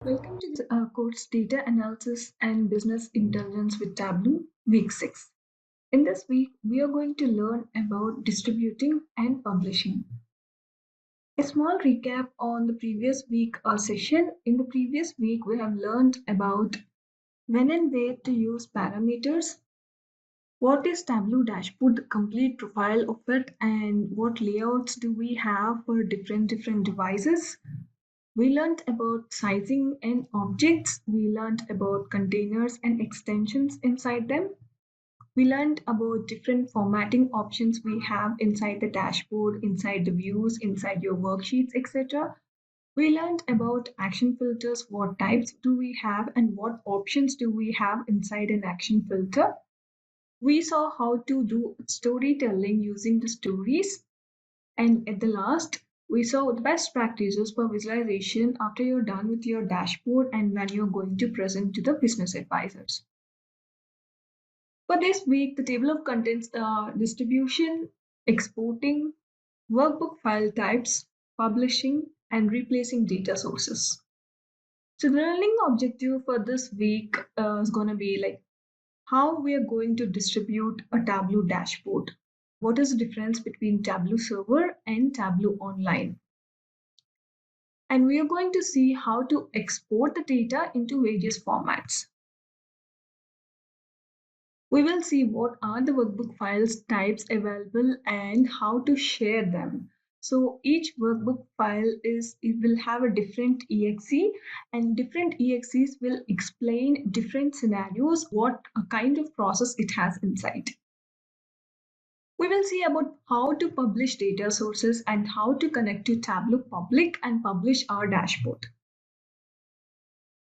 Welcome to this course Data Analysis and Business Intelligence with Tableau, Week 6. In this week, we are going to learn about distributing and publishing. A small recap on the previous week session. In the previous week, we have learned about when and where to use parameters, what is Tableau dashboard, the complete profile of it, and what layouts do we have for different devices. We learned about sizing and objects. We learned about containers and extensions inside them. We learned about different formatting options we have inside the dashboard, inside the views, inside your worksheets, etc. We learned about action filters, what types do we have, and what options do we have inside an action filter. We saw how to do storytelling using the stories, and at the last, we saw the best practices for visualization after you're done with your dashboard and when you're going to present to the business advisors. For this week, the table of contents are distribution, exporting, workbook file types, publishing, and replacing data sources. So the learning objective for this week is going to be like how we are going to distribute a Tableau dashboard. What is the difference between Tableau Server and Tableau Online? And we are going to see how to export the data into various formats. We will see what are the workbook files types available and how to share them. So each workbook file it will have a different exe, and different exes will explain different scenarios, what kind of process it has inside. We will see about how to publish data sources and how to connect to Tableau Public and publish our dashboard.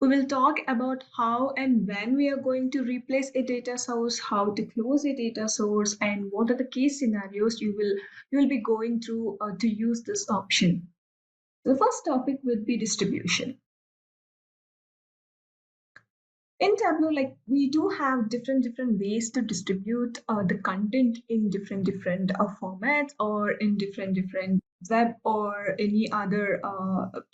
We will talk about how and when we are going to replace a data source, how to close a data source, and what are the case scenarios you will be going through to use this option. The first topic would be distribution. In Tableau, like we do have different ways to distribute the content in different formats, or in different web or any other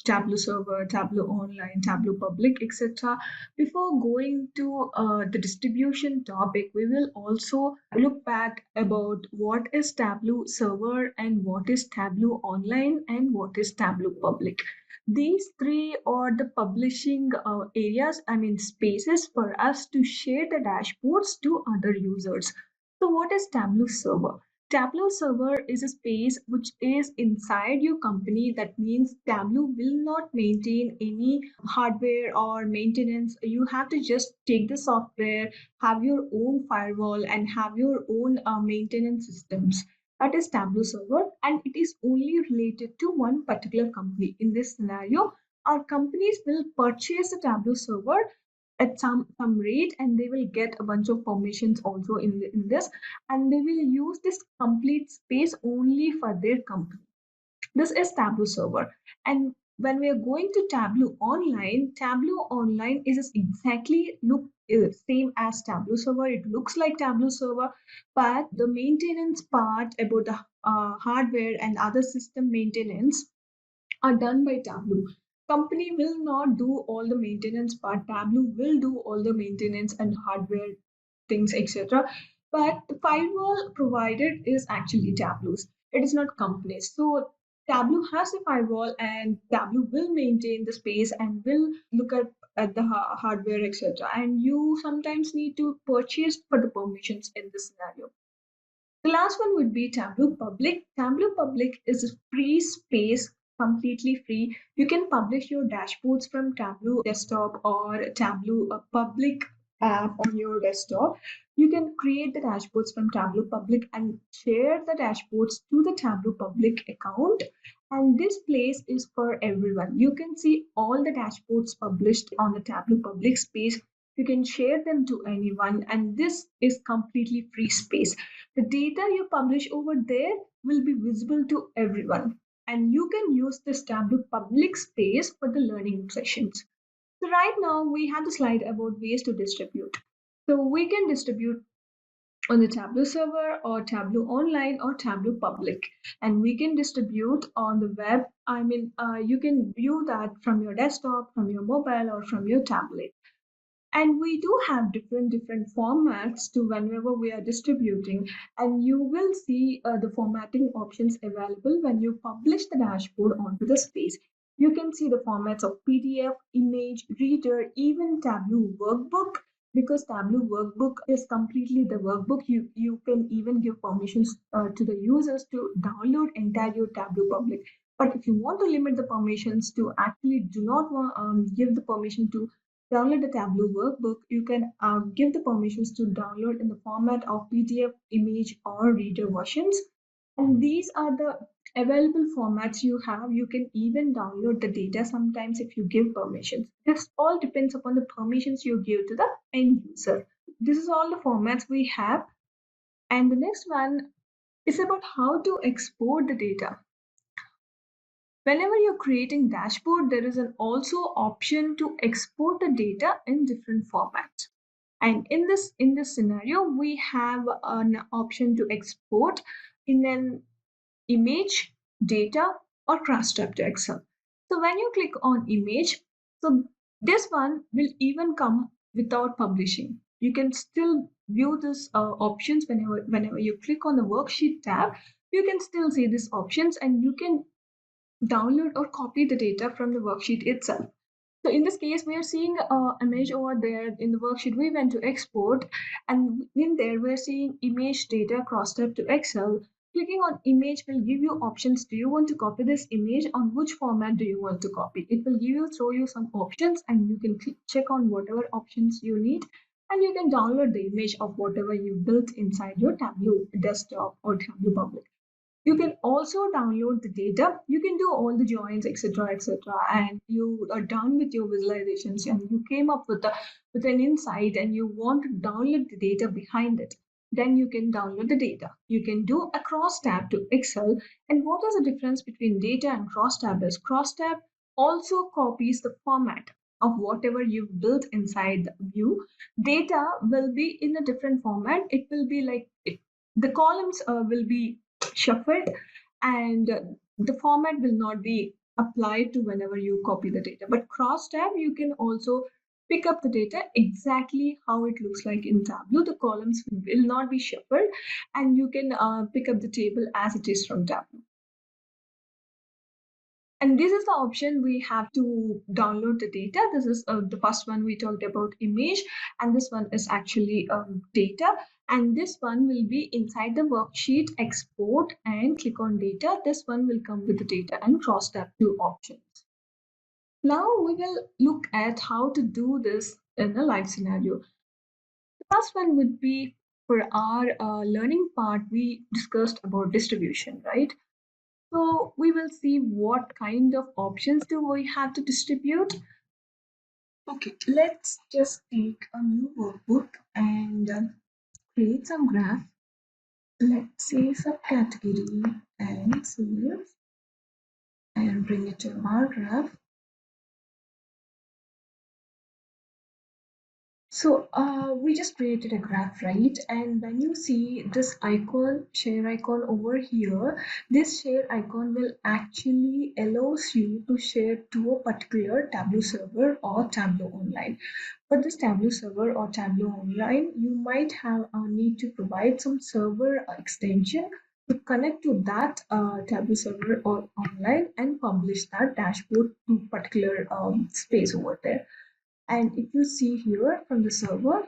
Tableau server, Tableau online, Tableau public, etc. Before going to the distribution topic, we will also look back about what is Tableau server and what is Tableau online and what is Tableau public. These three are the publishing areas, I mean spaces for us to share the dashboards to other users. So what is Tableau server? Tableau server is a space which is inside your company. That means Tableau will not maintain any hardware or maintenance. You have to just take the software, have your own firewall, and have your own maintenance systems. That is Tableau server, and it is only related to one particular company. In this scenario, our companies will purchase the Tableau server at some rate, and they will get a bunch of permissions also in this, and they will use this complete space only for their company. This is Tableau server. And when we are going to Tableau Online is exactly look same as Tableau server. It looks like Tableau server, but the maintenance part about the hardware and other system maintenance are done by Tableau. Company will not do all the maintenance part. Tableau will do all the maintenance and hardware things, etc. But the firewall provided is actually Tableau's. It is not companies. So Tableau has a firewall, and Tableau will maintain the space and will look at the hardware, etc. And you sometimes need to purchase for the permissions in this scenario. The last one would be Tableau Public. Tableau Public is a free space, completely free. You can publish your dashboards from Tableau Desktop or Tableau Public app on your desktop. You can create the dashboards from Tableau Public and share the dashboards to the Tableau Public account. And this place is for everyone. You can see all the dashboards published on the Tableau Public space. You can share them to anyone, and this is completely free space. The data you publish over there will be visible to everyone, and you can use this Tableau public space for the learning sessions. So right now we have the slide about ways to distribute. So we can distribute on the Tableau server or Tableau online or Tableau public. And we can distribute on the web. You can view that from your desktop, from your mobile, or from your tablet. And we do have different formats to whenever we are distributing, and you will see the formatting options available when you publish the dashboard onto the space. You can see the formats of PDF, image, reader, even Tableau workbook. Because Tableau workbook is completely the workbook, you can even give permissions to the users to download entire Tableau public. But if you want to limit the permissions to actually do not want, give the permission to download the Tableau workbook, you can give the permissions to download in the format of PDF, image, or reader versions. And these are the available formats you have. You can even download the data sometimes if you give permissions. This all depends upon the permissions you give to the end user. This is all the formats we have. And the next one is about how to export the data. Whenever you're creating dashboard, there is an also option to export the data in different formats. And in this scenario, we have an option to export in an image, data, or cross-tab to Excel. So when you click on image, so this one will even come without publishing. You can still view this options whenever you click on the worksheet tab. You can still see these options, and you can download or copy the data from the worksheet itself. So in this case, we are seeing an image over there in the worksheet. We went to export, and in there we're seeing image data cross-tab to Excel. Clicking on image will give you options. Do you want to copy this image? On which format do you want to copy? It will throw you some options, and you can check on whatever options you need, and you can download the image of whatever you built inside your Tableau desktop or Tableau public. You can also download the data. You can do all the joins, etc., and you are done with your visualizations, and you came up with an insight, and you want to download the data behind it. Then you can download the data. You can do a cross tab to Excel. And what is the difference between data and cross tab? Is cross tab also copies the format of whatever you've built inside the view. Data will be in a different format. It will be like the columns will be shuffled, and the format will not be applied to whenever you copy the data. But cross tab, you can also pick up the data exactly how it looks like in Tableau. The columns will not be shuffled, and you can pick up the table as it is from Tableau. And this is the option we have to download the data. This is the first one we talked about, image, and this one is actually data. And this one will be inside the worksheet, export, and click on data. This one will come with the data and cross tab two options. Now we will look at how to do this in a live scenario. The first one would be for our learning part, we discussed about distribution, right? So we will see what kind of options do we have to distribute. Okay, let's just take a new workbook and create some graph. Let's say subcategory and save and bring it to our graph. So we just created a graph, right? And when you see this icon, share icon over here, this share icon will actually allows you to share to a particular Tableau server or Tableau online. For this Tableau server or Tableau online, you might have a need to provide some server extension to connect to that Tableau server or online and publish that dashboard to particular space over there. And if you see here from the server,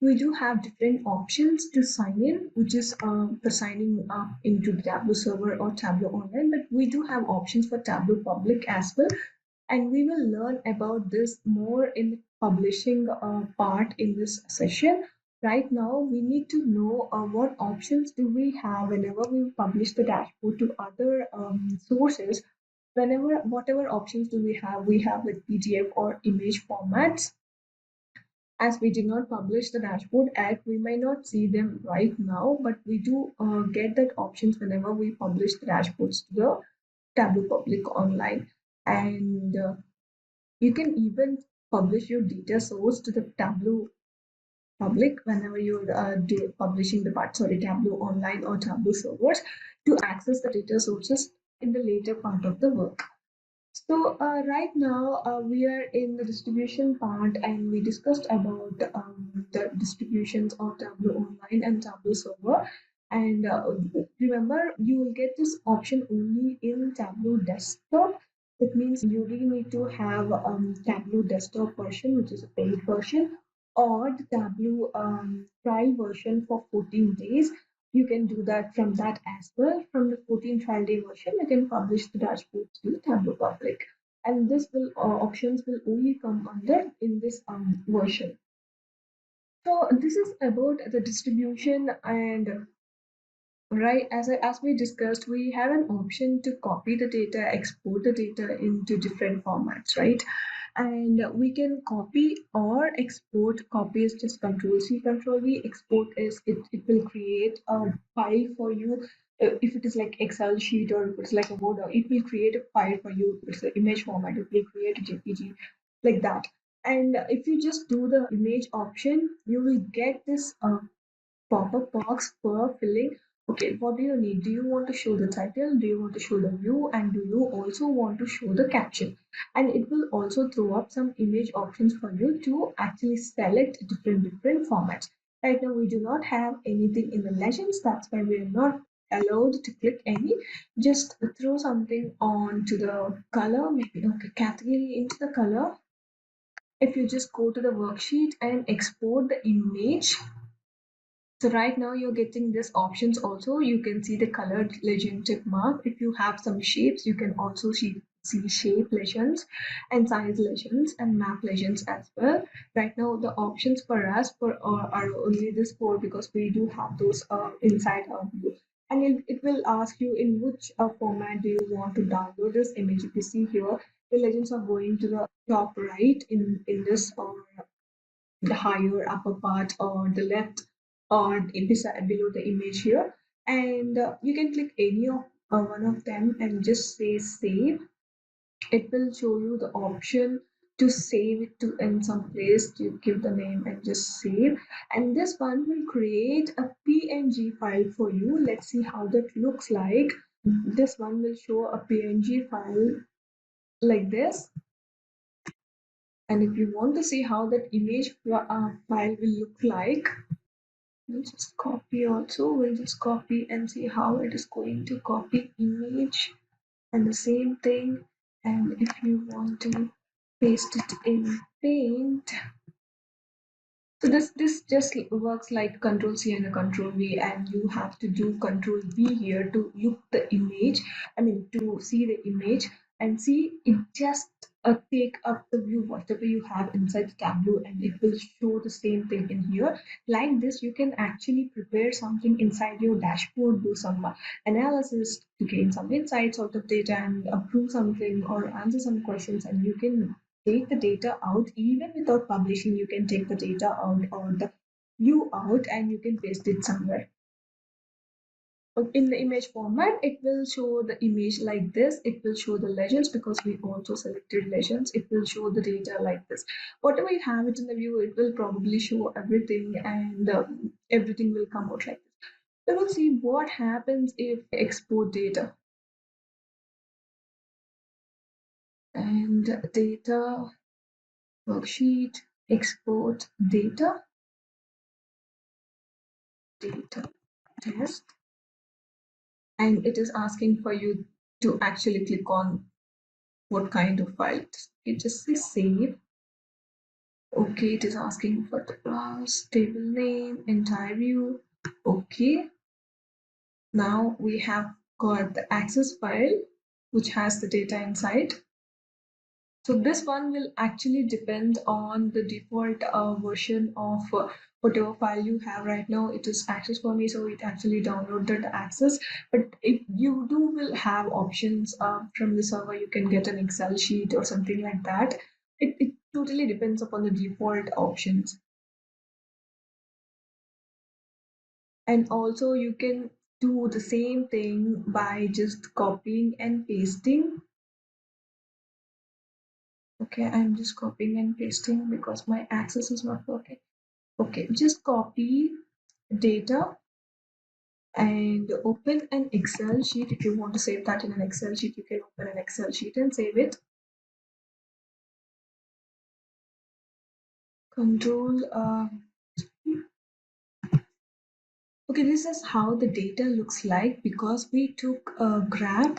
we do have different options to sign in, which is for signing into the Tableau server or Tableau online. But we do have options for Tableau public as well. And we will learn about this more in the publishing part in this session. Right now, we need to know what options do we have whenever we publish the dashboard to other sources. Whenever, whatever options do we have with PDF or image formats. As we did not publish the dashboard yet, we may not see them right now, but we do get that options whenever we publish the dashboards to the Tableau public online. And you can even publish your data source to the Tableau public whenever you're publishing the part, sorry, Tableau online or Tableau servers to access the data sources in the later part of the work. So right now we are in the distribution part, and we discussed about the distributions of Tableau Online and Tableau Server. And remember, you will get this option only in Tableau Desktop. That means you really need to have Tableau Desktop version, which is a paid version, or the Tableau trial version for 14 days. You can do that from that as well. From the 14 trial day version, you can publish the dashboard to Tableau public. And this will options will only come under in this version. So this is about the distribution, and right, as we discussed, we have an option to copy the data, export the data into different formats, right? And we can copy or export. Copy is just Control C, Control V. Export is it will create a file for you. If it is like Excel sheet or if it's like a Word, it will create a file for you. If it's an image format, it will create a JPG like that. And if you just do the image option, you will get this pop-up box for filling. Okay, what do you need? Do you want to show the title? Do you want to show the view? And do you also want to show the caption? And it will also throw up some image options for you to actually select different formats. Right now we do not have anything in the legends, that's why we are not allowed to click any. Just throw something on to the color, maybe okay, category into the color. If you just go to the worksheet and export the image, so right now you're getting these options also. You can see the colored legend tick mark. If you have some shapes, you can also see shape legends and size legends and map legends as well. Right now the options for us are only this four because we do have those inside our view. And it will ask you in which format do you want to download this image. If you see here, the legends are going to the top right in this the higher upper part or the left or beside below the image here, and you can click any of one of them and just say save. It will show you the option to save it to in some place. You give the name and just save, and this one will create a png file for you. Let's see how that looks like. This one will show a png file like this. And if you want to see how that image file will look like, we'll just copy also. We'll just copy and see how it is going to copy image and the same thing. And if you want to paste it in Paint, so this just works like Control C and a Control V, and you have to do Control V here to look the image. I mean to see the image and see it just take up the view whatever you have inside the Tableau, and it will show the same thing in here. Like this, you can actually prepare something inside your dashboard, do some analysis to gain some insights out of data and approve something or answer some questions, and you can take the data out even without publishing. You can take the data out or the view out and you can paste it somewhere. In the image format, it will show the image like this. It will show the legends because we also selected legends. It will show the data like this. Whatever you have it in the view, it will probably show everything, and everything will come out like this. So we'll see what happens if we export data. And data, worksheet, export data, data test, and it is asking for you to actually click on what kind of file. You just say save. Okay, it is asking for the class, table name, entire view. Okay, now we have got the access file which has the data inside. So this one will actually depend on the default version of whatever file you have. Right now it is access for me, so it actually downloaded the access. But if you do will have options from the server, you can get an Excel sheet or something like that. It totally depends upon the default options. And also you can do the same thing by just copying and pasting. Okay, I'm just copying and pasting because my access is not working. Okay, just copy data and open an Excel sheet. If you want to save that in an Excel sheet, you can open an Excel sheet and save it. Control. Okay, this is how the data looks like because we took a graph.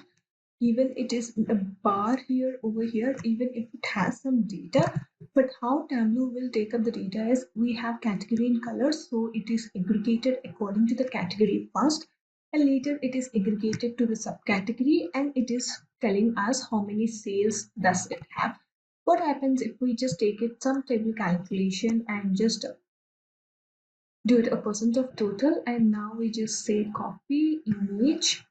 Even it is a bar here over here, even if it has some data. But how Tableau will take up the data is we have category in colors, so it is aggregated according to the category first, and later it is aggregated to the subcategory, and it is telling us how many sales does it have. What happens if we just take it some table calculation and just do it a percent of total, and now we just say copy image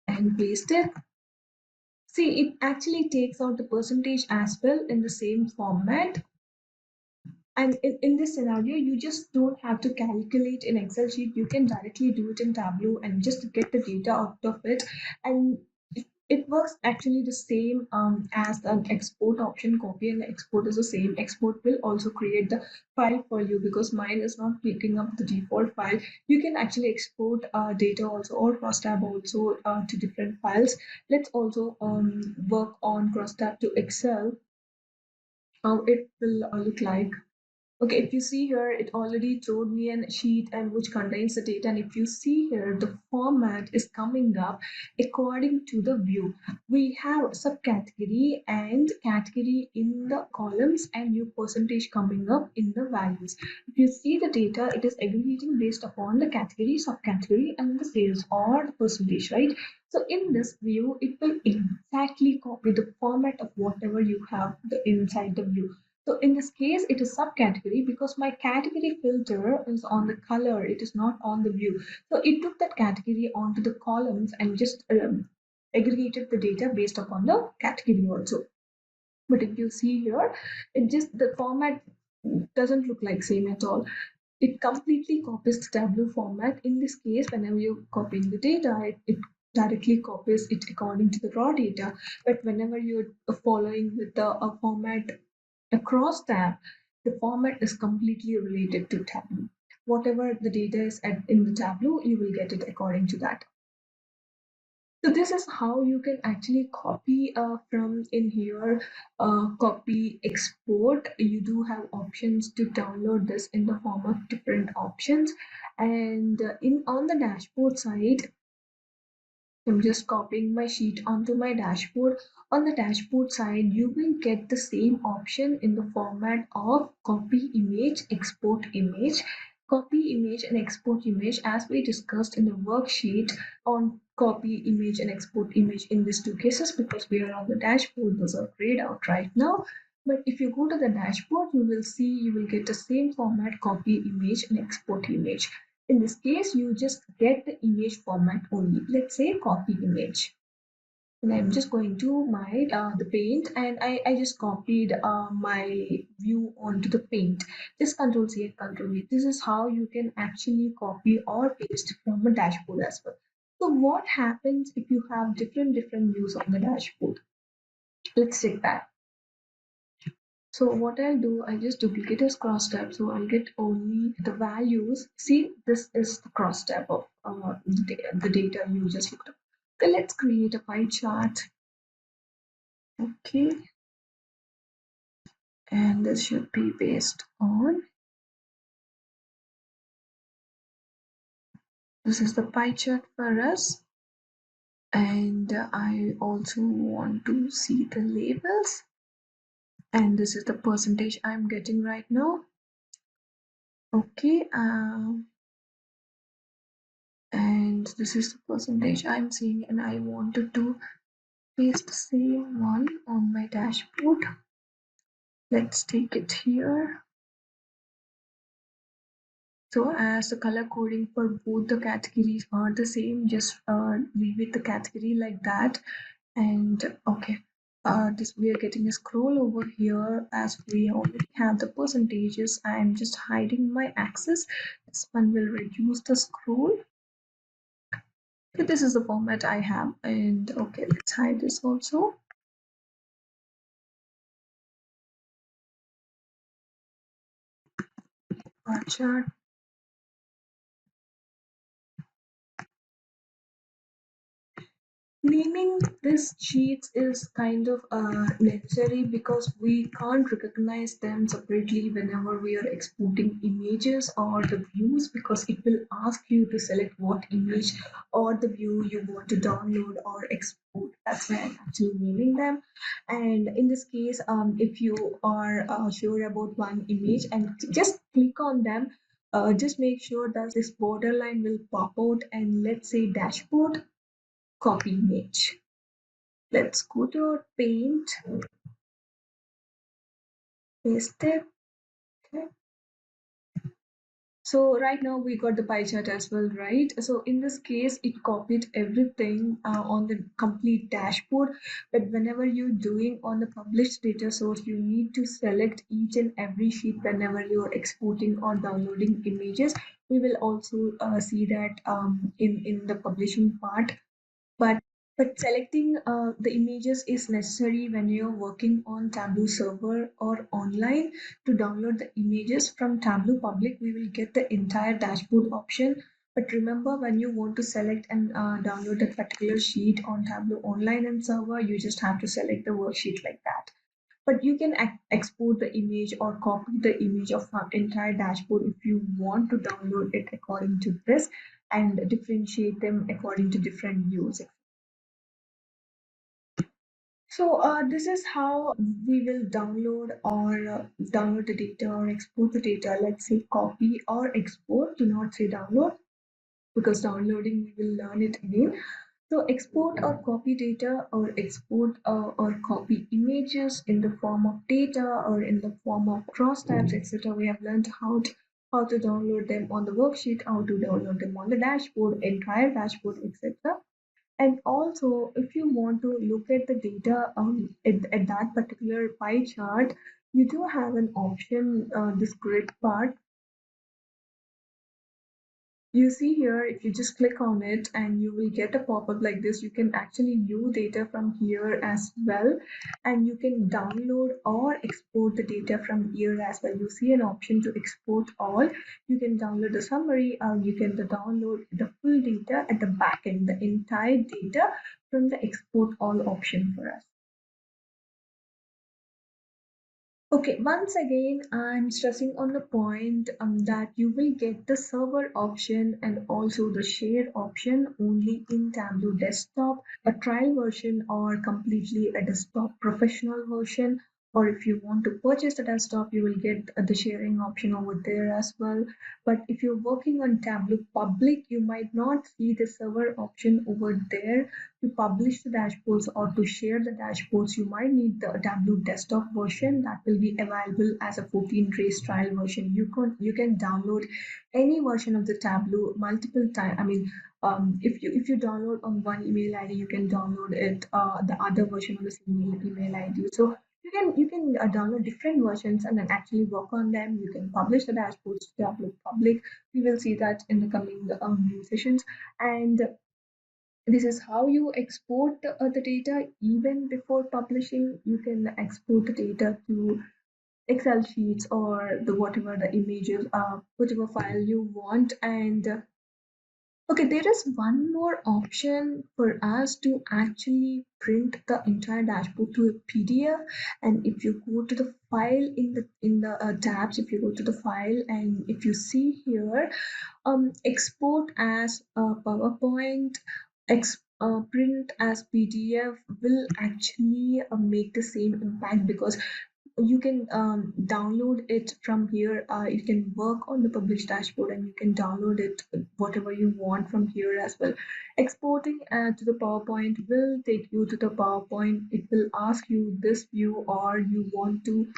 and paste it. See, it actually takes out the percentage as well in the same format. And in this scenario, you just don't have to calculate in Excel sheet. You can directly do it in Tableau and just get the data out of it. And it works actually the same as an export option. Copy and export is the same. Export will also create the file for you because mine is not picking up the default file. You can actually export data also or cross tab also to different files. Let's also work on cross tab to Excel, how it will look like. Okay, if you see here, it already showed me a sheet and which contains the data. And if you see here, the format is coming up according to the view. We have subcategory and category in the columns and new percentage coming up in the values. If you see the data, it is aggregating based upon the category, subcategory, and the sales or the percentage, right? So in this view, it will exactly copy the format of whatever you have inside the view. So in this case, it is subcategory because my category filter is on the color, it is not on the view. So it took that category onto the columns and just aggregated the data based upon the category also. But if you see here, it just the format doesn't look like same at all. It completely copies the Tableau format. In this case, whenever you're copying the data, it directly copies it according to the raw data. But whenever you're following with the format across tab, the format is completely related to Tableau. Whatever the data is in the Tableau, you will get it according to that. So this is how you can actually copy from in here, copy export. You do have options to download this in the form of different options. And in on the dashboard side, I'm just copying my sheet onto my dashboard. On the dashboard side, you will get the same option in the format of copy image, export image. Copy image and export image, as we discussed in the worksheet on copy image and export image in these two cases, because we are on the dashboard, those are grayed out right now. But if you go to the dashboard, you will see you will get the same format, copy image and export image. In this case, you just get the image format only. Let's say copy image. And I'm just going to my the paint, and I just copied my view onto the paint. Just Control C and Control V. This is how you can actually copy or paste from a dashboard as well. So what happens if you have different views on the dashboard? Let's take that. So what I'll do, I just duplicate this cross tab, so I'll get only the values. See, this is the cross tab of the data you just looked up. Okay, let's create a pie chart. Okay, and this should be based on, this is the pie chart for us. And I also want to see the labels. And this is the percentage I'm getting right now. Okay, and this is the percentage I'm seeing, and I wanted to paste the same one on my dashboard. Let's take it here. So as the color coding for both the categories are the same, just leave it the category like that. And okay, this we are getting a scroll over here as we already have the percentages. I'm just hiding my axis. This one will reduce the scroll. So this is the format I have, and okay, let's hide this also. bar chart. Naming these sheets is kind of necessary because we can't recognize them separately whenever we are exporting images or the views, because it will ask you to select what image or the view you want to download or export. That's why I'm actually naming them. And in this case, if you are sure about one image and just click on them, just make sure that this borderline will pop out, and let's say dashboard, copy image. Let's go to our paint, paste it. Okay. So right now we got the pie chart as well, right? So in this case, it copied everything on the complete dashboard. But whenever you're doing on the published data source, you need to select each and every sheet whenever you're exporting or downloading images. We will also see that in the publishing part. But selecting the images is necessary when you're working on Tableau server or online. To download the images from Tableau public, we will get the entire dashboard option. But remember, when you want to select and download that particular sheet on Tableau online and server, you just have to select the worksheet like that. But you can export the image or copy the image of our entire dashboard if you want to download it according to this, and differentiate them according to different views. So this is how we will download the data or export the data. Let's say copy or export. Do not say download, because downloading we will learn it again. So export or copy data, or export or copy images in the form of data or in the form of cross tabs, etc. We have learned how to download them on the worksheet, how to download them on the dashboard, entire dashboard, etc. And also, if you want to look at the data at that particular pie chart, you do have an option, this grid part. You see here, if you just click on it and you will get a pop-up like this, you can actually view data from here as well. And you can download or export the data from here as well. You see an option to export all. You can download the summary, or you can download the full data at the back end, the entire data from the export all option for us. Okay, once again, I'm stressing on the point that you will get the server option and also the share option only in Tableau Desktop, a trial version or completely a desktop professional version. Or if you want to purchase the desktop, you will get the sharing option over there as well. But if you're working on Tableau Public, you might not see the server option over there. To publish the dashboards or to share the dashboards, you might need the Tableau desktop version that will be available as a 14 days trial version. You can download any version of the Tableau multiple times. I mean, if you download on one email ID, you can download it the other version on the same email ID. So you can download different versions and then actually work on them. You can publish the dashboards to Tableau public. We will see that in the coming sessions. And this is how you export the data even before publishing. You can export the data to Excel sheets or the whatever the images, whatever file you want. And okay, there is one more option for us to actually print the entire dashboard to a PDF. And if you go to the file in the tabs, if you go to the file and if you see here, export as a PowerPoint, print as PDF will actually make the same impact, because you can download it from here. You can work on the published dashboard and you can download it whatever you want from here as well. Exporting to the PowerPoint will take you to the PowerPoint. It will ask you this view, or you want to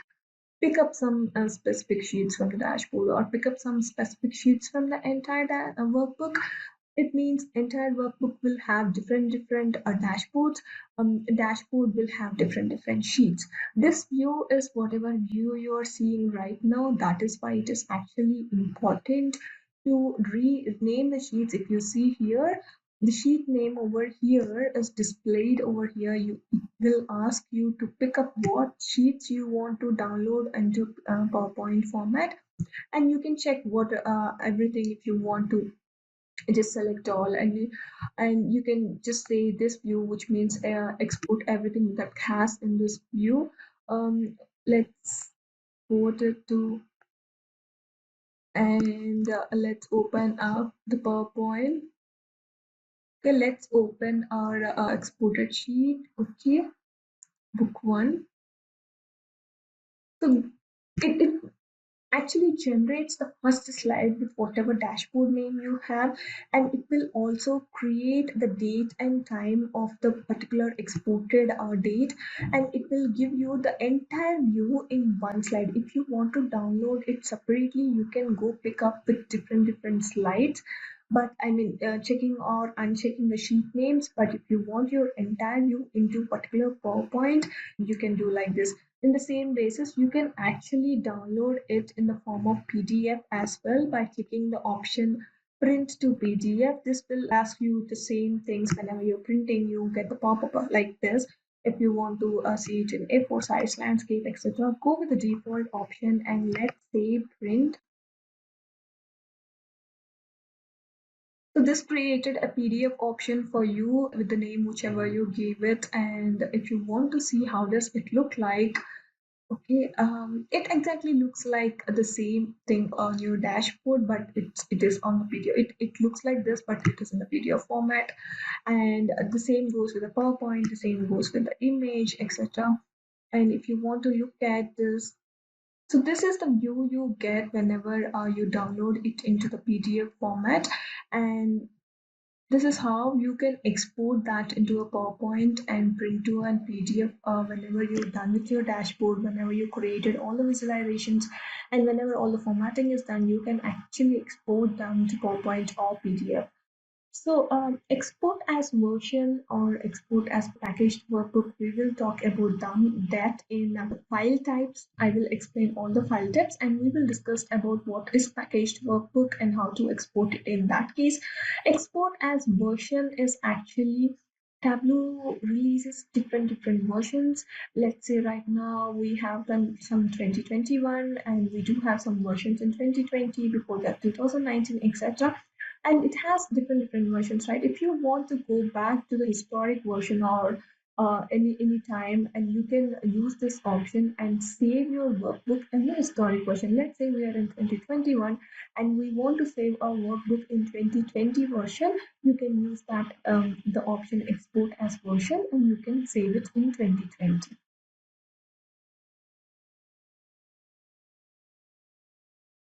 pick up some specific sheets from the dashboard or pick up some specific sheets from the entire workbook. It means entire workbook will have different dashboards. Dashboard will have different sheets. This view is whatever view you are seeing right now. That is why it is actually important to rename the sheets. If you see here, the sheet name over here is displayed over here. It will ask you to pick up what sheets you want to download into PowerPoint format. and you can check what everything. If you want to just select all, and you can just say this view, which means export everything that has in this view. Let's put it to, and let's open up the PowerPoint. Okay, let's open our exported sheet. Okay, book one. So it actually generates the first slide with whatever dashboard name you have, and it will also create the date and time of the particular exported date, and it will give you the entire view in one slide. If you want to download it separately, you can go pick up with different slides, but I mean checking or unchecking the sheet names. But if you want your entire view into particular PowerPoint, you can do like this. In the same basis, you can actually download it in the form of PDF as well by clicking the option print to PDF. This will ask you the same things whenever you're printing. You get the pop-up like this. If you want to see it in A4 size, landscape, etc., go with the default option and let's say print. So this created a PDF option for you with the name whichever you gave it. And if you want to see how does it look like, okay, it exactly looks like the same thing on your dashboard, but it is on the video. It looks like this, but it is in the video format. And the same goes with the PowerPoint, the same goes with the image, etc. And if you want to look at this, so this is the view you get whenever you download it into the PDF format. And this is how you can export that into a PowerPoint and print to a PDF whenever you're done with your dashboard, whenever you created all the visualizations, and whenever all the formatting is done, you can actually export them to PowerPoint or PDF. So, export as version or export as packaged workbook, we will talk about that in file types. I will explain all the file types, and we will discuss about what is packaged workbook and how to export it in that case. Export as version is actually Tableau releases different versions. Let's say right now we have done some 2021, and we do have some versions in 2020, before that 2019, etc. And it has different versions, right? If you want to go back to the historic version or any time, and you can use this option and save your workbook in the historic version. Let's say we are in 2021 and we want to save our workbook in 2020 version. You can use that the option export as version, and you can save it in 2020.